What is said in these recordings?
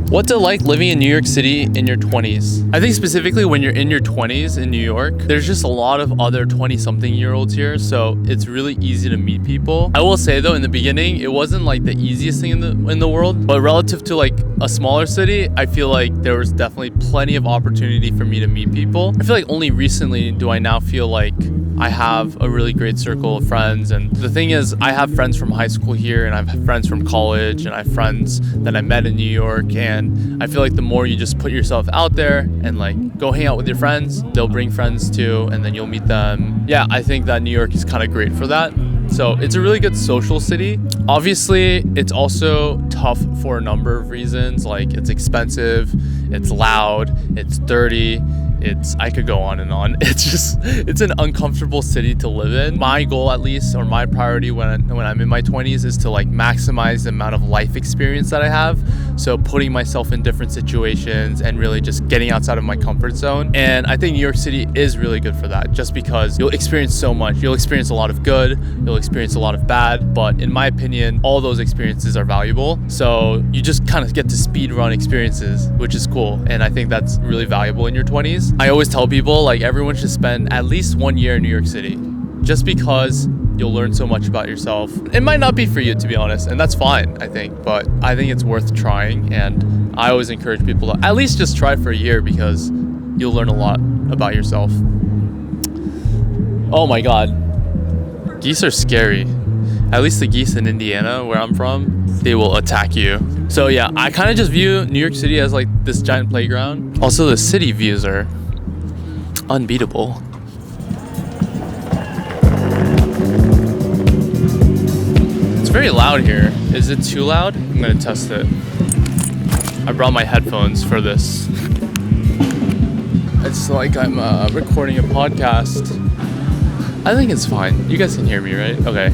What's it like living in New York City in your 20s? I think specifically when you're in your 20s in New York, there's just a lot of other 20-something-year-olds here, so it's really easy to meet people. I will say though, in the beginning, it wasn't like the easiest thing in the world, but relative to like a smaller city, I feel like there was definitely plenty of opportunity for me to meet people. I feel like only recently do I now feel like I have a really great circle of friends, and the thing is, I have friends from high school here, and I have friends from college, and I have friends that I met in New York, and I feel like the more you just put yourself out there and like go hang out with your friends, they'll bring friends too, and then you'll meet them. Yeah, I think that New York is kind of great for that. So it's a really good social city. Obviously, it's also tough for a number of reasons, like it's expensive, it's loud, it's dirty. I could go on and on. It's an uncomfortable city to live in. My goal, at least, or my priority when I'm in my 20s is to like maximize the amount of life experience that I have. So putting myself in different situations and really just getting outside of my comfort zone. And I think New York City is really good for that, just because you'll experience so much. You'll experience a lot of good, you'll experience a lot of bad, but in my opinion, all those experiences are valuable. So you just kind of get to speed run experiences, which is cool. And I think that's really valuable in your 20s. I always tell people like everyone should spend at least 1 year in New York City, just because you'll learn so much about yourself. It might not be for you, to be honest, and that's fine, I think, but I think it's worth trying, and I always encourage people to at least just try for a year, because you'll learn a lot about yourself. Oh my god, geese are scary. At least the geese in Indiana, where I'm from, they will attack you. So yeah, I kind of just view New York City as like this giant playground. Also, the city views are unbeatable. It's very loud here. Is it too loud? I'm gonna test it. I brought my headphones for this. It's like I'm recording a podcast. I think it's fine. You guys can hear me, right? Okay.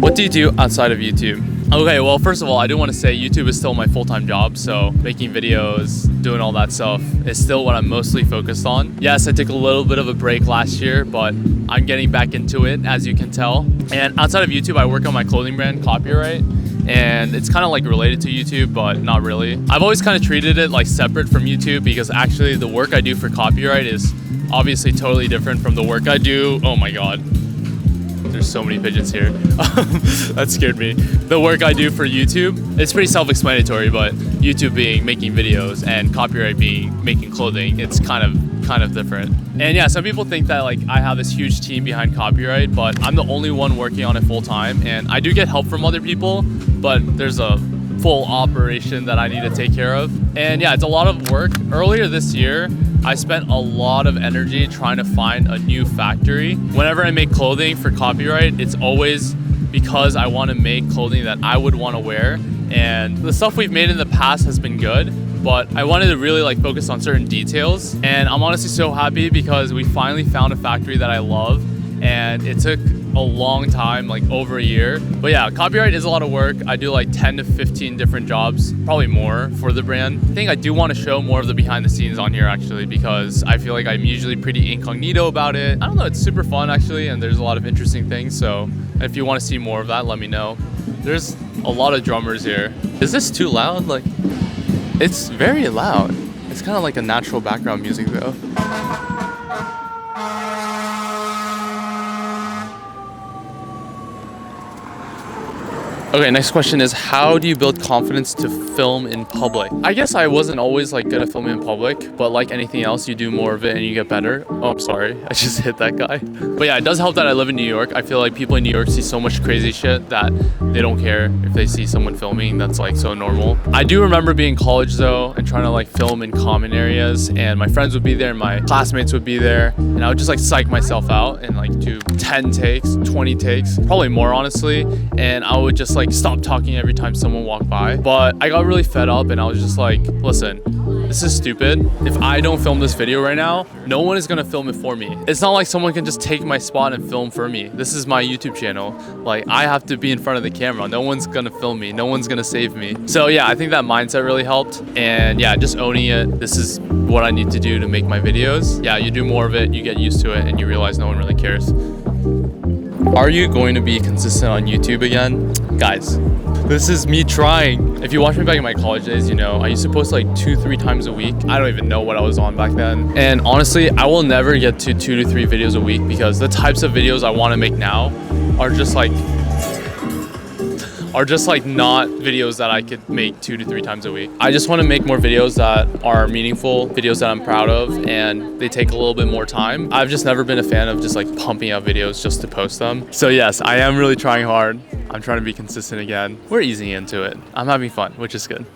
What do you do outside of YouTube? Okay, well, first of all, I do want to say YouTube is still my full-time job, so making videos, doing all that stuff is still what I'm mostly focused on. Yes, I took a little bit of a break last year, but I'm getting back into it, as you can tell. And outside of YouTube, I work on my clothing brand, Copyright, and it's kind of like related to YouTube, but not really. I've always kind of treated it like separate from YouTube, because actually the work I do for Copyright is obviously totally different from the work I do. Oh my god. There's so many pigeons here. That scared me. The work I do for YouTube, it's pretty self-explanatory, but YouTube being making videos and Copyright being making clothing, it's kind of different. And yeah, some people think that like I have this huge team behind Copyright, but I'm the only one working on it full time, and I do get help from other people, but there's a full operation that I need to take care of. And yeah, it's a lot of work. Earlier this year, I spent a lot of energy trying to find a new factory. Whenever I make clothing for Copyright, it's always because I want to make clothing that I would want to wear. And the stuff we've made in the past has been good, but I wanted to really like focus on certain details. And I'm honestly so happy because we finally found a factory that I love, and it took a long time, like over a year. But yeah, Copyright is a lot of work. I do like 10 to 15 different jobs, probably more, for the brand. I think I do want to show more of the behind the scenes on here actually, because I feel like I'm usually pretty incognito about it. I don't know, it's super fun actually, and there's a lot of interesting things. So if you want to see more of that, let me know. There's a lot of drummers here. Is this too loud? Like, it's very loud. It's kind of like a natural background music though. Okay, next question is, how do you build confidence to film in public? I guess I wasn't always like good at filming in public, but like anything else, you do more of it and you get better. Oh, I'm sorry, I just hit that guy. But yeah, it does help that I live in New York. I feel like people in New York see so much crazy shit that they don't care if they see someone filming. That's like so normal. I do remember being in college though and trying to like film in common areas, and my friends would be there and my classmates would be there, and I would just like psych myself out and like do 10 takes, 20 takes, probably more honestly, and I would just like like stop talking every time someone walked by. But I got really fed up and I was just like, listen, this is stupid. If I don't film this video right now, no one is gonna film it for me. It's not like someone can just take my spot and film for me. This is my YouTube channel. Like, I have to be in front of the camera. No one's gonna film me. No one's gonna save me. So yeah, I think that mindset really helped. And yeah, just owning it. This is what I need to do to make my videos. Yeah, you do more of it, you get used to it, and you realize no one really cares. Are you going to be consistent on YouTube again? Guys, this is me trying. If you watch me back in my college days, you know, I used to post like 2-3 times a week. I don't even know what I was on back then. And honestly, I will never get to 2 to 3 videos a week because the types of videos I want to make now are just like not videos that I could make 2 to 3 times a week. I just want to make more videos that are meaningful, videos that I'm proud of, and they take a little bit more time. I've just never been a fan of just like pumping out videos just to post them. So yes, I am really trying hard. I'm trying to be consistent again. We're easing into it. I'm having fun, which is good.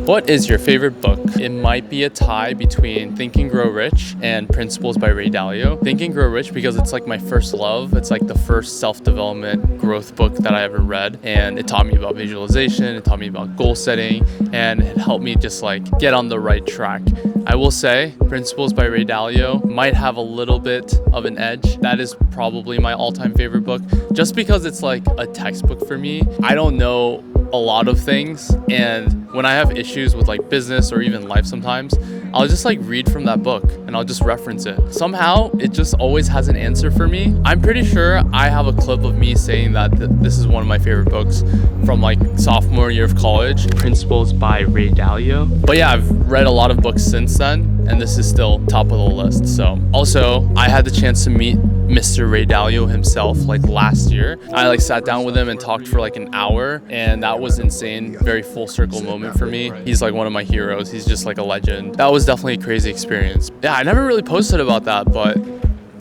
What is your favorite book? It might be a tie between Think and Grow Rich and Principles by Ray Dalio. Think and Grow Rich because it's like my first love. It's like the first self-development growth book that I ever read. And it taught me about visualization, it taught me about goal setting, and it helped me just like get on the right track. I will say Principles by Ray Dalio might have a little bit of an edge. That is probably my all-time favorite book just because it's like a textbook for me. I don't know a lot of things, and when I have issues with like business or even life sometimes, I'll just like read from that book and I'll just reference it. Somehow it just always has an answer for me. I'm pretty sure I have a clip of me saying that this is one of my favorite books from like sophomore year of college, Principles by Ray Dalio. But yeah, I've read a lot of books since then, and this is still top of the list. So also, I had the chance to meet Mr. Ray Dalio himself like last year. I like sat down with him and talked for like an hour, and that was insane. Very full circle moment for me. He's like one of my heroes. He's just like a legend. That was definitely a crazy experience. Yeah, I never really posted about that, but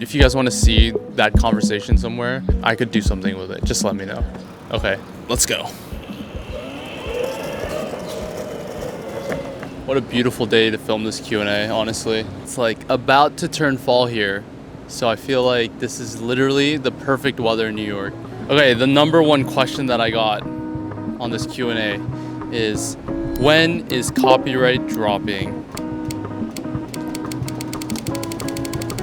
if you guys want to see that conversation somewhere, I could do something with it. Just let me know. Okay, let's go. What a beautiful day to film this Q&A, honestly. It's like about to turn fall here, so I feel like this is literally the perfect weather in New York. Okay, the number one question that I got on this Q&A is, when is copyright dropping?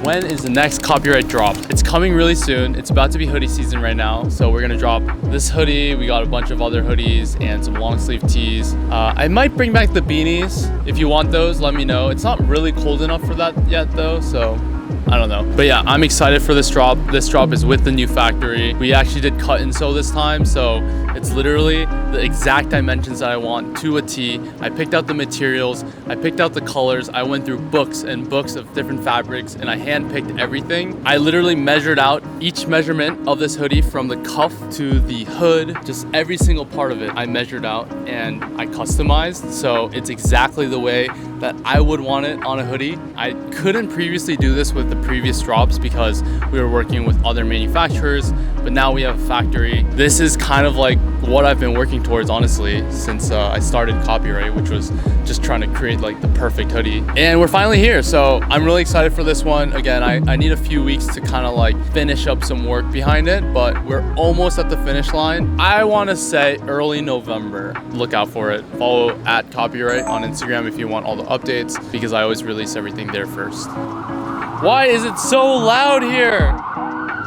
When is the next copyright drop? It's coming really soon. It's about to be hoodie season right now. So we're gonna drop this hoodie. We got a bunch of other hoodies and some long sleeve tees. I might bring back the beanies. If you want those, let me know. It's not really cold enough for that yet though, so I don't know. But yeah, I'm excited for this drop. This drop is with the new factory. We actually did cut and sew this time, so it's literally the exact dimensions that I want to a T. I picked out the materials, I picked out the colors, I went through books and books of different fabrics, and I handpicked everything. I literally measured out each measurement of this hoodie from the cuff to the hood, just every single part of it I measured out and I customized, so it's exactly the way that I would want it on a hoodie. I couldn't previously do this with the previous drops because we were working with other manufacturers, but now we have a factory. This is kind of like what I've been working towards, honestly, since I started copyright, which was just trying to create like the perfect hoodie. And we're finally here, so I'm really excited for this one. Again, I need a few weeks to kind of like finish up some work behind it, but we're almost at the finish line. I want to say early November. Look out for it. Follow at copyright on Instagram if you want all the updates, because I always release everything there first. Why is it so loud here?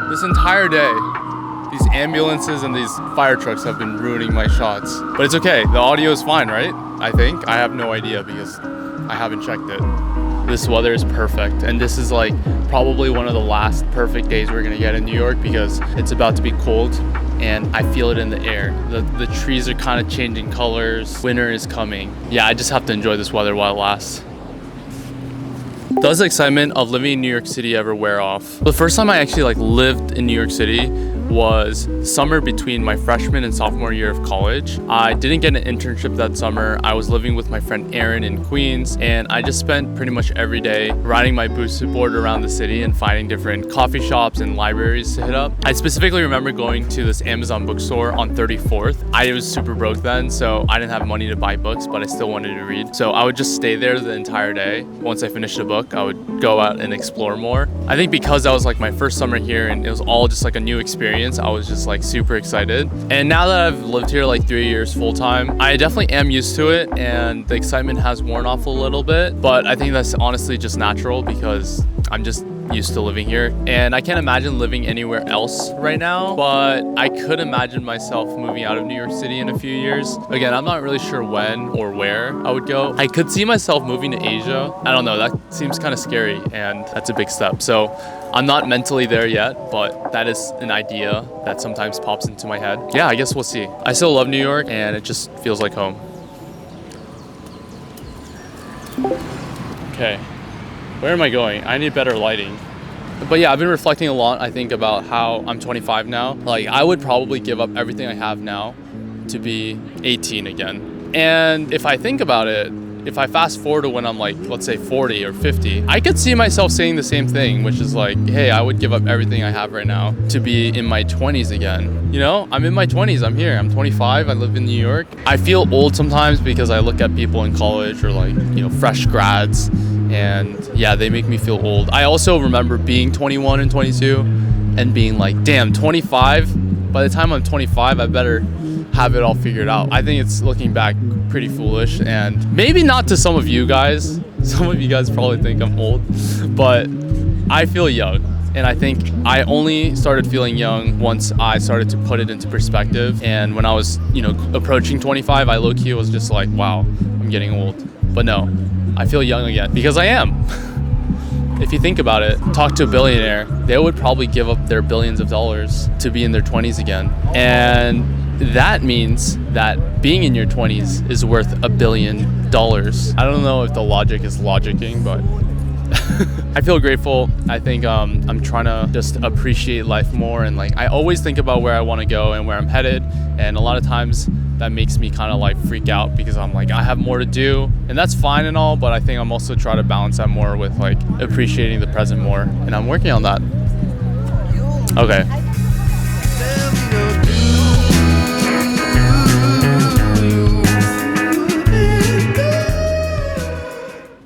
This entire day, these ambulances and these fire trucks have been ruining my shots. But it's okay, the audio is fine, right? I think. I have no idea because I haven't checked it. This weather is perfect, and this is like probably one of the last perfect days we're gonna get in New York because it's about to be cold and I feel it in the air. The trees are kind of changing colors. Winter is coming. Yeah, I just have to enjoy this weather while it lasts. Does the excitement of living in New York City ever wear off? The first time I actually like lived in New York City was summer between my freshman and sophomore year of college. I didn't get an internship that summer. I was living with my friend Aaron in Queens, and I just spent pretty much every day riding my boosted board around the city and finding different coffee shops and libraries to hit up. I specifically remember going to this Amazon bookstore on 34th. I was super broke then, so I didn't have money to buy books, but I still wanted to read. So I would just stay there the entire day. Once I finished a book, book, I would go out and explore more. I think because that was like my first summer here and it was all just like a new experience, I was just like super excited. And now that I've lived here like 3 years full time, I definitely am used to it and the excitement has worn off a little bit. But I think that's honestly just natural because I'm just used to living here and I can't imagine living anywhere else right now, but I could imagine myself moving out of New York City in a few years. Again, I'm not really sure when or where I would go. I could see myself moving to Asia. I don't know, that seems kind of scary and that's a big step. So I'm not mentally there yet, but that is an idea that sometimes pops into my head. Yeah, I guess we'll see. I still love New York and it just feels like home. Okay. Where am I going? I need better lighting. But yeah, I've been reflecting a lot, I think, about how I'm 25 now. Like, I would probably give up everything I have now to be 18 again. And if I think about it, if I fast forward to when I'm like, let's say 40 or 50, I could see myself saying the same thing, which is like, hey, I would give up everything I have right now to be in my 20s again. You know, I'm in my 20s, I'm here, I'm 25, I live in New York. I feel old sometimes because I look at people in college or like, you know, fresh grads. And yeah, they make me feel old. I also remember being 21 and 22 and being like, damn, 25? By the time I'm 25, I better have it all figured out. I think it's, looking back, pretty foolish, and maybe not to some of you guys. Some of you guys probably think I'm old, but I feel young. And I think I only started feeling young once I started to put it into perspective. And when I was, you know, approaching 25, I low-key was just like, wow, I'm getting old. But no, I feel young again because I am. If you think about it, talk to a billionaire, they would probably give up their billions of dollars to be in their 20s again. And that means that being in your 20s is worth $1 billion. I don't know if the logic is logicking, but I feel grateful. I think I'm trying to just appreciate life more, and like I always think about where I want to go and where I'm headed, and a lot of times that makes me kind of like freak out because I'm like, I have more to do, and that's fine and all, but I think I'm also trying to balance that more with like appreciating the present more, and I'm working on that. Okay.